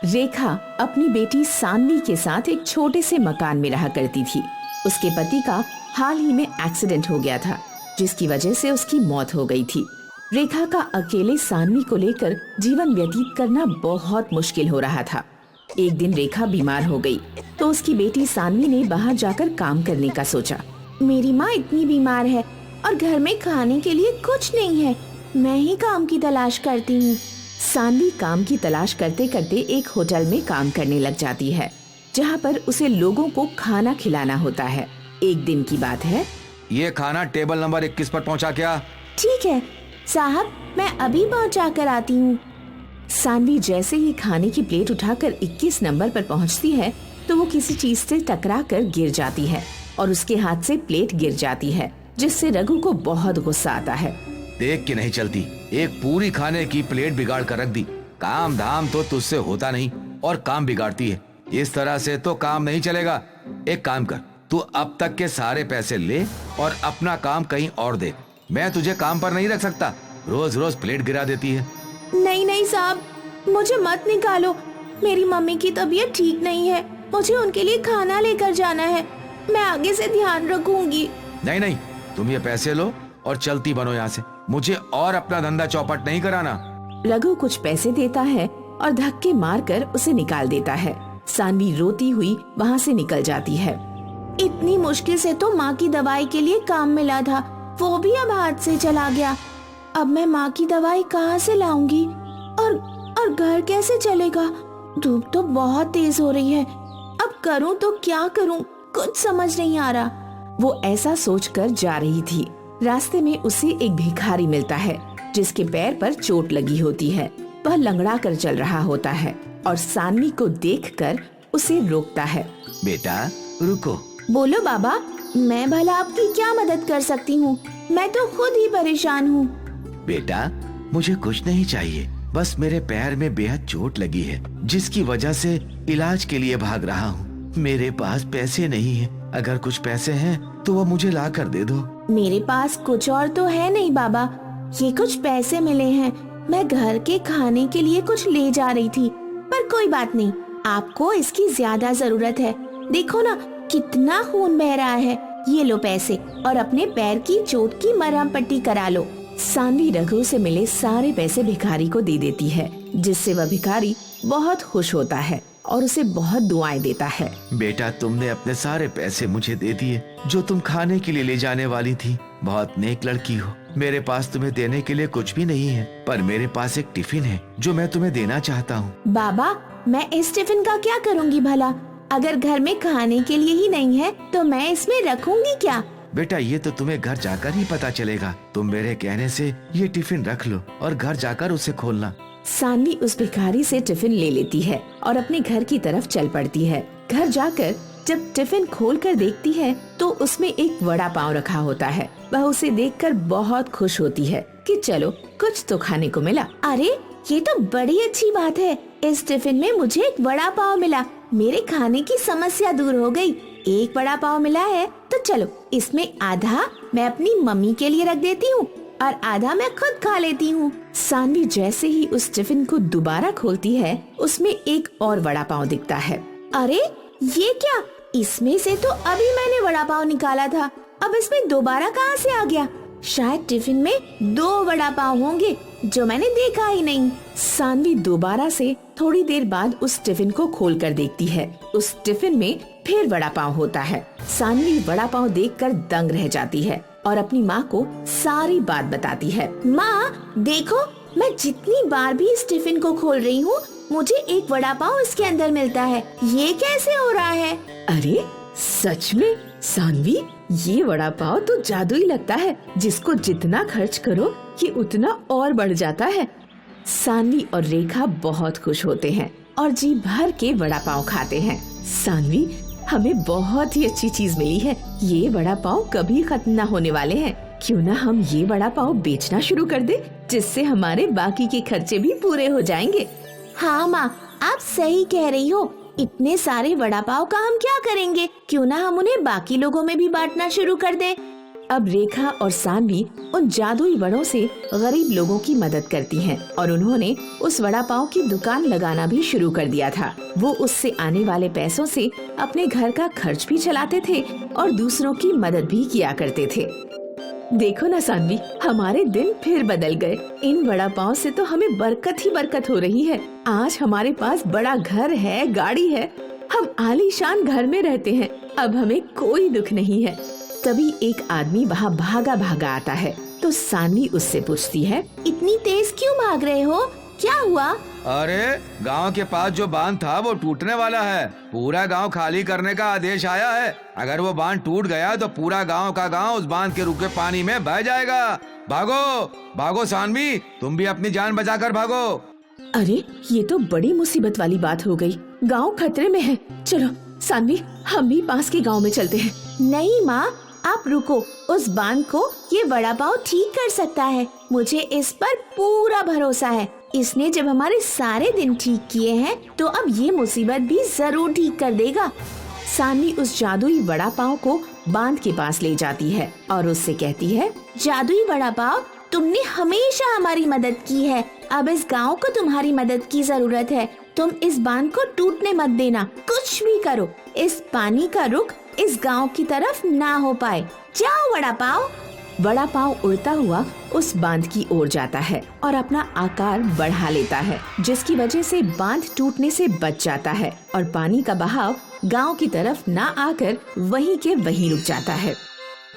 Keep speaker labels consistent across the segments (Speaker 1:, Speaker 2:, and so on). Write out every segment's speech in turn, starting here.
Speaker 1: रेखा अपनी बेटी सान्वी के साथ एक छोटे से मकान में रहा करती थी। उसके पति का हाल ही में एक्सीडेंट हो गया था, जिसकी वजह से उसकी मौत हो गई थी। रेखा का अकेले सान्वी को लेकर जीवन व्यतीत करना बहुत मुश्किल हो रहा था। एक दिन रेखा बीमार हो गई तो उसकी बेटी सान्वी ने बाहर जाकर काम करने का सोचा।
Speaker 2: मेरी माँ इतनी बीमार है और घर में खाने के लिए कुछ नहीं है, मैं ही काम की तलाश करती हूँ।
Speaker 1: सान्वी काम की तलाश करते करते एक होटल में काम करने लग जाती है, जहाँ पर उसे लोगों को खाना खिलाना होता है। एक दिन की बात है।
Speaker 3: ये खाना टेबल नंबर 21 पर पहुँचा क्या?
Speaker 2: ठीक है साहब, मैं अभी पहुँचा कर आती हूँ।
Speaker 1: सान्वी जैसे ही खाने की प्लेट उठाकर 21 नंबर पर पहुँचती है तो वो किसी चीज से टकराकर गिर जाती है और उसके हाथ से प्लेट गिर जाती है, जिससे रघु को बहुत गुस्सा आता है।
Speaker 3: देख के नहीं चलती, एक पूरी खाने की प्लेट बिगाड़ कर रख दी। काम धाम तो तुझसे होता नहीं और काम बिगाड़ती है। इस तरह से तो काम नहीं चलेगा। एक काम कर, तू अब तक के सारे पैसे ले और अपना काम कहीं और देख। मैं तुझे काम पर नहीं रख सकता, रोज रोज प्लेट गिरा देती है।
Speaker 2: नहीं नहीं साहब, मुझे मत निकालो। मेरी मम्मी की तबीयत ठीक नहीं है, मुझे उनके लिए खाना लेकर जाना है। मैं आगे से ध्यान रखूंगी।
Speaker 3: नहीं नहीं, तुम ये पैसे लो और चलती बनो यहाँ से। मुझे और अपना धंधा चौपट नहीं कराना।
Speaker 1: रघु कुछ पैसे देता है और धक्के मारकर उसे निकाल देता है। सान्वी रोती हुई वहाँ से निकल जाती है।
Speaker 2: इतनी मुश्किल से तो माँ की दवाई के लिए काम मिला था, वो भी अब हाथ से चला गया। अब मैं माँ की दवाई कहाँ से लाऊंगी और घर कैसे चलेगा? धूप तो बहुत तेज हो रही है, अब करूँ तो क्या करूँ, कुछ समझ नहीं आ रहा।
Speaker 1: वो ऐसा सोचकर जा रही थी। रास्ते में उसे एक भिखारी मिलता है, जिसके पैर पर चोट लगी होती है। वह लंगड़ा कर चल रहा होता है और सान्वी को देखकर उसे रोकता है।
Speaker 3: बेटा रुको।
Speaker 2: बोलो बाबा, मैं भला आपकी क्या मदद कर सकती हूँ? मैं तो खुद ही परेशान हूँ।
Speaker 3: बेटा मुझे कुछ नहीं चाहिए, बस मेरे पैर में बेहद चोट लगी है, जिसकी वजह से इलाज के लिए भाग रहा हूँ। मेरे पास पैसे नहीं है, अगर कुछ पैसे हैं तो वो मुझे ला कर दे दो।
Speaker 2: मेरे पास कुछ और तो है नहीं बाबा, ये कुछ पैसे मिले हैं, मैं घर के खाने के लिए कुछ ले जा रही थी। पर कोई बात नहीं, आपको इसकी ज्यादा जरूरत है। देखो ना कितना खून बह रहा है। ये लो पैसे और अपने पैर की चोट की मरहम पट्टी करा लो।
Speaker 1: सान्वी रघु से मिले सारे पैसे भिखारी को दे देती है, जिससे वह भिखारी बहुत खुश होता है और उसे बहुत दुआएं देता है।
Speaker 3: बेटा तुमने अपने सारे पैसे मुझे दे दिए जो तुम खाने के लिए ले जाने वाली थी। बहुत नेक लड़की हो। मेरे पास तुम्हें देने के लिए कुछ भी नहीं है, पर मेरे पास एक टिफिन है जो मैं तुम्हें देना चाहता हूँ।
Speaker 2: बाबा मैं इस टिफिन का क्या करूँगी भला? अगर घर में खाने के लिए ही नहीं है तो मैं इसमें रखूंगी क्या?
Speaker 3: बेटा ये तो तुम्हें घर जाकर ही पता चलेगा। तुम मेरे कहने से ये टिफिन रख लो और घर जाकर उसे खोलना।
Speaker 1: सान्वी उस भिखारी से टिफिन ले लेती है और अपने घर की तरफ चल पड़ती है। घर जाकर जब टिफिन खोलकर देखती है तो उसमें एक वड़ा पाव रखा होता है। वह उसे देखकर बहुत खुश होती है कि चलो कुछ तो खाने को मिला।
Speaker 2: अरे ये तो बड़ी अच्छी बात है, इस टिफिन में मुझे एक वड़ा पाव मिला, मेरे खाने की समस्या दूर हो गई। एक वड़ा पाव मिला है तो चलो इसमें आधा मैं अपनी मम्मी के लिए रख देती हूँ और आधा मैं खुद खा लेती हूँ।
Speaker 1: सान्वी जैसे ही उस टिफिन को दोबारा खोलती है, उसमें एक और वड़ा पाव दिखता है।
Speaker 2: अरे ये क्या? इसमें से तो अभी मैंने वड़ा पाव निकाला था, अब इसमें दोबारा कहाँ से आ गया? शायद टिफिन में 2 वड़ा पाव होंगे जो मैंने देखा ही नहीं।
Speaker 1: सान्वी दोबारा से थोड़ी देर बाद उस टिफिन को खोलकर देखती है। उस टिफिन में फिर वड़ा पाव होता है। सान्वी वड़ा पाव देखकर दंग रह जाती है और अपनी माँ को सारी बात बताती है।
Speaker 2: माँ देखो, मैं जितनी बार भी इस टिफिन को खोल रही हूँ मुझे एक वड़ा पाव इसके अंदर मिलता है, ये कैसे हो रहा है?
Speaker 1: अरे सच में सान्वी, ये वड़ा पाव तो जादुई लगता है, जिसको जितना खर्च करो ये उतना और बढ़ जाता है। सान्वी और रेखा बहुत खुश होते हैं और जी भर के वड़ा पाव खाते हैं। सान्वी, हमें बहुत ही अच्छी चीज मिली है, ये वड़ा पाव कभी खत्म ना होने वाले हैं। क्यों ना हम ये वड़ा पाव बेचना शुरू कर दे, जिससे हमारे बाकी के खर्चे भी पूरे हो जाएंगे।
Speaker 2: हाँ माँ, आप सही कह रही हो, इतने सारे वड़ा पाव का हम क्या करेंगे? क्यों ना हम उन्हें बाकी लोगों में भी बांटना शुरू कर दें।
Speaker 1: अब रेखा और सानवी उन जादुई वड़ों से गरीब लोगों की मदद करती हैं और उन्होंने उस वड़ा पाव की दुकान लगाना भी शुरू कर दिया था। वो उससे आने वाले पैसों से अपने घर का खर्च भी चलाते थे और दूसरों की मदद भी किया करते थे। देखो ना सानवी, हमारे दिन फिर बदल गए। इन वड़ा पाव से तो हमें बरकत ही बरकत हो रही है। आज हमारे पास बड़ा घर है, गाड़ी है, हम आलीशान घर में रहते हैं। अब हमें कोई दुख नहीं है। तभी एक आदमी वहाँ भागा भागा आता है तो सानवी उससे पूछती है,
Speaker 2: इतनी तेज क्यों भाग रहे हो? क्या हुआ?
Speaker 3: अरे गांव के पास जो बांध था वो टूटने वाला है। पूरा गांव खाली करने का आदेश आया है। अगर वो बांध टूट गया तो पूरा गांव का गांव उस बांध के रुके पानी में बह जाएगा। भागो भागो सानवी, तुम भी अपनी जान बचाकर भागो।
Speaker 1: अरे ये तो बड़ी मुसीबत वाली बात हो गई। गांव खतरे में है। चलो सानवी, हम भी पास के गांव में चलते हैं।
Speaker 2: नहीं माँ, आप रुको। उस बांध को ये वड़ा पाव ठीक कर सकता है। मुझे इस पर पूरा भरोसा है। इसने जब हमारे सारे दिन ठीक किए हैं तो अब ये मुसीबत भी जरूर ठीक कर देगा।
Speaker 1: सानवी उस जादुई वड़ा पाव को बांध के पास ले जाती है और उससे कहती है,
Speaker 2: जादुई वड़ा पाव, तुमने हमेशा हमारी मदद की है। अब इस गांव को तुम्हारी मदद की जरूरत है। तुम इस बांध को टूटने मत देना। कुछ भी करो, इस पानी का रुख इस गांव की तरफ ना हो पाए। जाओ वड़ा पाव।
Speaker 1: वड़ा पाव उड़ता हुआ उस बांध की ओर जाता है और अपना आकार बढ़ा लेता है, जिसकी वजह से बांध टूटने से बच जाता है और पानी का बहाव गांव की तरफ ना आकर वहीं के वहीं रुक जाता है।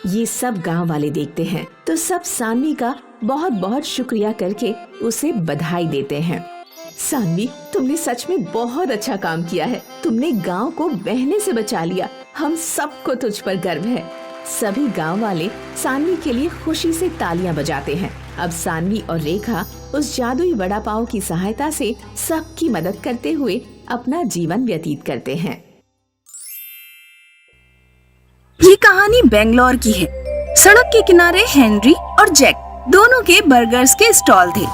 Speaker 1: ये सब गांव वाले देखते हैं तो सब सानवी का बहुत बहुत शुक्रिया करके उसे बधाई देते हैं। सानवी, तुमने सच में बहुत अच्छा काम किया है। तुमने गांव को बहने से बचा लिया। हम सबको तुझ पर गर्व है। सभी गांव वाले सानवी के लिए खुशी से तालियां बजाते हैं। अब सानवी और रेखा उस जादुई वड़ा पाव की सहायता से सबकी मदद करते हुए अपना जीवन व्यतीत करते हैं।
Speaker 4: ये कहानी बेंगलोर की है। सड़क के किनारे हेनरी और जैक दोनों के बर्गर्स के स्टॉल थे।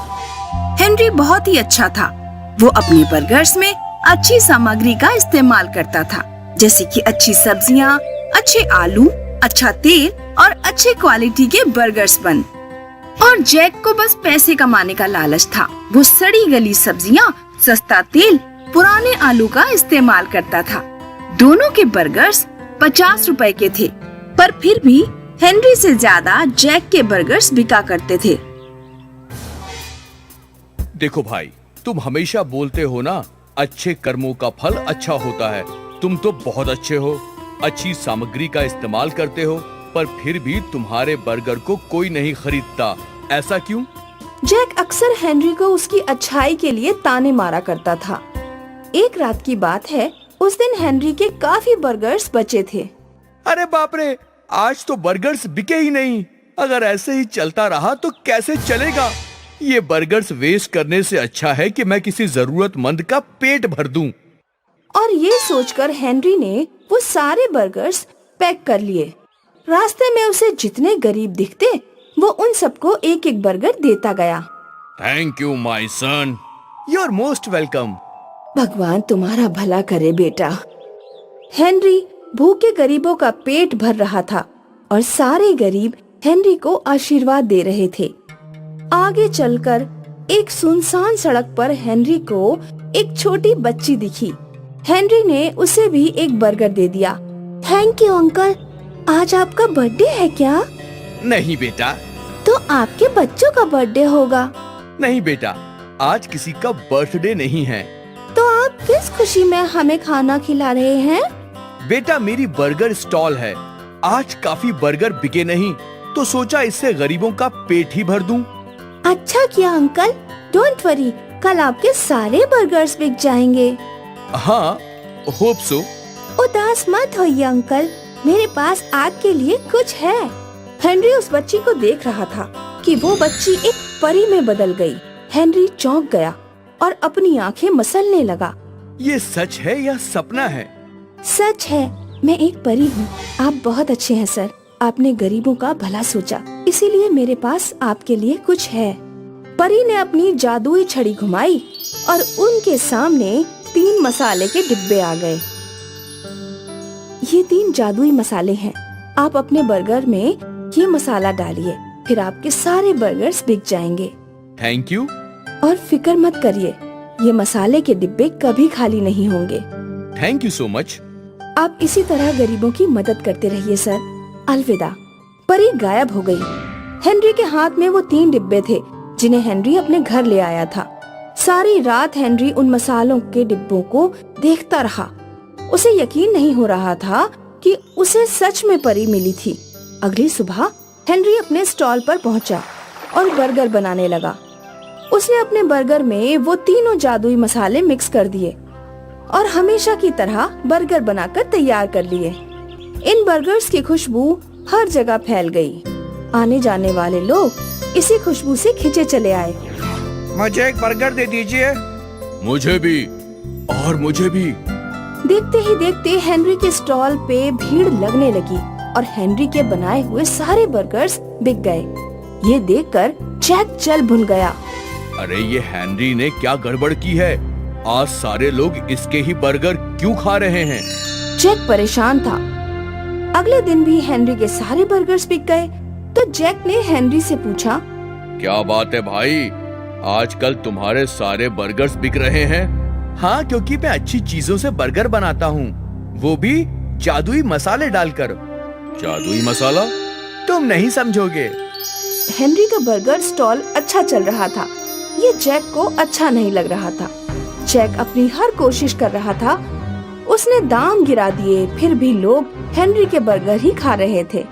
Speaker 4: हेनरी बहुत ही अच्छा था। वो अपने बर्गर्स में अच्छी सामग्री का इस्तेमाल करता था, जैसे कि अच्छी सब्जियां, अच्छे आलू, अच्छा तेल और अच्छे क्वालिटी के बर्गर्स बन। और जैक को बस पैसे कमाने का लालच था। वो सड़ी गली सब्जियां, सस्ता तेल, पुराने आलू का इस्तेमाल करता था। दोनों के बर्गर्स 50 रुपए के थे, पर फिर भी हेनरी से ज्यादा जैक के बर्गर्स बिका करते थे।
Speaker 5: देखो भाई, तुम हमेशा बोलते हो ना, अच्छे कर्मों का फल अच्छा होता है। तुम तो बहुत अच्छे हो, अच्छी सामग्री का इस्तेमाल करते हो, पर फिर भी तुम्हारे बर्गर को कोई नहीं खरीदता। ऐसा क्यों?
Speaker 4: जैक अक्सर हेनरी को उसकी अच्छाई के लिए ताने मारा करता था। एक रात की बात है, उस दिन हेनरी के काफी बर्गर्स बचे थे।
Speaker 5: अरे बाप रे, आज तो बर्गर्स बिके ही नहीं। अगर ऐसे ही चलता रहा तो कैसे चलेगा? ये बर्गर्स वेस्ट करने से अच्छा है कि मैं किसी जरूरतमंद का पेट भर दूं।
Speaker 4: और ये सोचकर हेनरी ने वो सारे बर्गर्स पैक कर लिए। रास्ते में उसे जितने गरीब दिखते वो उन सबको एक एक बर्गर देता गया।
Speaker 5: Thank you my son, you are most welcome.
Speaker 4: भगवान तुम्हारा भला करे बेटा। हेनरी भूखे गरीबों का पेट भर रहा था और सारे गरीब हेनरी को आशीर्वाद दे रहे थे। आगे चलकर एक सुनसान सड़क पर हेनरी को एक छोटी बच्ची दिखी। हेनरी ने उसे भी एक बर्गर दे दिया। थैंक यू अंकल, आज आपका बर्थडे है क्या?
Speaker 5: नहीं बेटा।
Speaker 4: तो आपके बच्चों का बर्थडे होगा।
Speaker 5: नहीं बेटा, आज किसी का बर्थडे नहीं है।
Speaker 4: तो आप किस खुशी में हमें खाना खिला रहे हैं?
Speaker 5: बेटा, मेरी बर्गर स्टॉल है। आज काफी बर्गर बिके नहीं, तो सोचा इससे गरीबों का पेट ही भर दूं।
Speaker 4: अच्छा किया अंकल, डोंट वरी, कल आपके सारे बर्गर्स बिक जाएंगे।
Speaker 5: हाँ, होप सो।
Speaker 4: उदास मत होइए अंकल, मेरे पास आपके लिए कुछ है। हेनरी उस बच्ची को देख रहा था कि वो बच्ची एक परी में बदल गई। हेनरी चौंक गया और अपनी आंखें मसलने लगा।
Speaker 5: ये सच है या सपना है?
Speaker 4: सच है, मैं एक परी हूँ। आप बहुत अच्छे हैं सर, आपने गरीबों का भला सोचा, इसीलिए मेरे पास आपके लिए कुछ है। परी ने अपनी जादुई छड़ी घुमाई और उनके सामने 3 मसाले के डिब्बे आ गए। ये 3 जादुई मसाले हैं। आप अपने बर्गर में ये मसाला डालिए, फिर आपके सारे बर्गर्स बिक जाएंगे।
Speaker 5: Thank you.
Speaker 4: और फिक्र मत करिए, ये मसाले के डिब्बे कभी खाली नहीं होंगे।
Speaker 5: Thank you so much.
Speaker 4: आप इसी तरह गरीबों की मदद करते रहिए सर। अलविदा। परी गायब हो गई। हेनरी के हाथ में वो 3 डिब्बे थे जिन्हें हेनरी अपने घर ले आया था। सारी रात हेनरी उन मसालों के डिब्बों को देखता रहा। उसे यकीन नहीं हो रहा था कि उसे सच में परी मिली थी। अगली सुबह हेनरी अपने स्टॉल पर पहुंचा और बर्गर बनाने लगा। उसने अपने बर्गर में वो तीनों जादुई मसाले मिक्स कर दिए और हमेशा की तरह बर्गर बनाकर तैयार कर लिए। इन बर्गर्स की खुशबू हर जगह फैल गई। आने जाने वाले लोग इसी खुशबू से खिंचे चले आए।
Speaker 5: मुझे एक बर्गर दे दीजिए। मुझे भी, और मुझे भी।
Speaker 4: देखते ही देखते हेनरी के स्टॉल पे भीड़ लगने लगी और हेनरी के बनाए हुए सारे बर्गर्स बिक गए। ये देखकर जैक जल भुन गया।
Speaker 5: अरे ये हेनरी ने क्या गड़बड़ की है? आज सारे लोग इसके ही बर्गर क्यों खा रहे हैं?
Speaker 4: जैक परेशान था। अगले दिन भी हेनरी के सारे बर्गर्स बिक गए तो जैक ने हेनरी से पूछा,
Speaker 5: क्या बात है भाई, आजकल तुम्हारे सारे बर्गर्स बिक रहे हैं? हाँ, क्योंकि मैं अच्छी चीजों से बर्गर बनाता हूँ, वो भी जादुई मसाले डालकर। जादुई मसाला? तुम नहीं समझोगे।
Speaker 4: हेनरी का बर्गर स्टॉल अच्छा चल रहा था। ये जैक को अच्छा नहीं लग रहा था। जैक अपनी हर कोशिश कर रहा था। उसने दाम गिरा दिए, फिर भी लोग हेनरी के बर्गर ही खा रहे थे।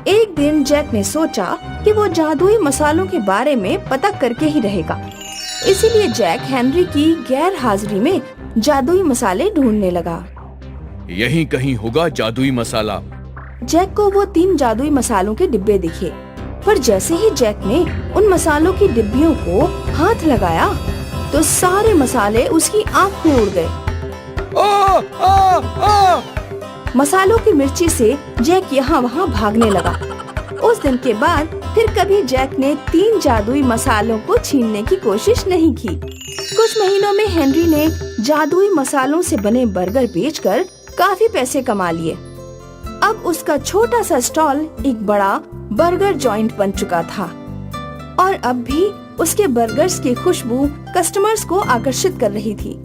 Speaker 4: एक दिन जैक ने सोचा कि वो जादुई मसालों के बारे में पता करके ही रहेगा। इसीलिए जैक हेनरी की गैर हाजिरी में जादुई मसाले ढूंढने लगा।
Speaker 5: यहीं कहीं होगा जादुई मसाला।
Speaker 4: जैक को वो 3 जादुई मसालों के डिब्बे दिखे, पर जैसे ही जैक ने उन मसालों की डिब्बियों को हाथ लगाया तो सारे मसाले उसकी आंख में उड़ गए। मसालों की मिर्ची से जैक यहाँ वहाँ भागने लगा। उस दिन के बाद फिर कभी जैक ने 3 जादुई मसालों को छीनने की कोशिश नहीं की। कुछ महीनों में हेनरी ने जादुई मसालों से बने बर्गर बेचकर काफी पैसे कमा लिए। अब उसका छोटा सा स्टॉल एक बड़ा बर्गर जॉइंट बन चुका था और अब भी उसके बर्गर्स की खुशबू कस्टमर्स को आकर्षित कर रही थी।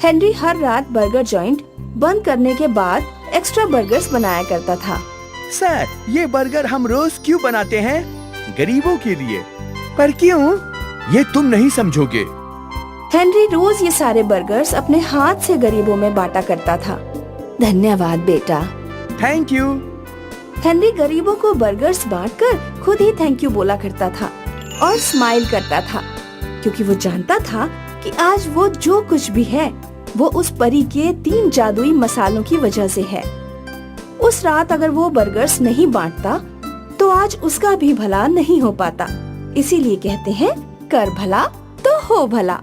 Speaker 4: हेनरी हर रात बर्गर जॉइंट बंद करने के बाद एक्स्ट्रा बर्गर्स बनाया करता था।
Speaker 5: सर, ये बर्गर हम रोज क्यों बनाते हैं? गरीबों के लिए। पर क्यों? ये तुम नहीं समझोगे।
Speaker 4: हेनरी रोज ये सारे बर्गर्स अपने हाथ से गरीबों में बांटा करता था। धन्यवाद बेटा।
Speaker 5: Thank you.
Speaker 4: हेनरी गरीबों को बर्गर्स बांटकर खुद ही थैंक यू बोला करता था और स्माइल करता था, क्योंकि वो जानता था कि आज वो जो कुछ भी है वो उस परी के 3 जादुई मसालों की वजह से है। उस रात अगर वो बर्गर्स नहीं बांटता तो आज उसका भी भला नहीं हो पाता। इसीलिए कहते हैं, कर भला तो हो भला।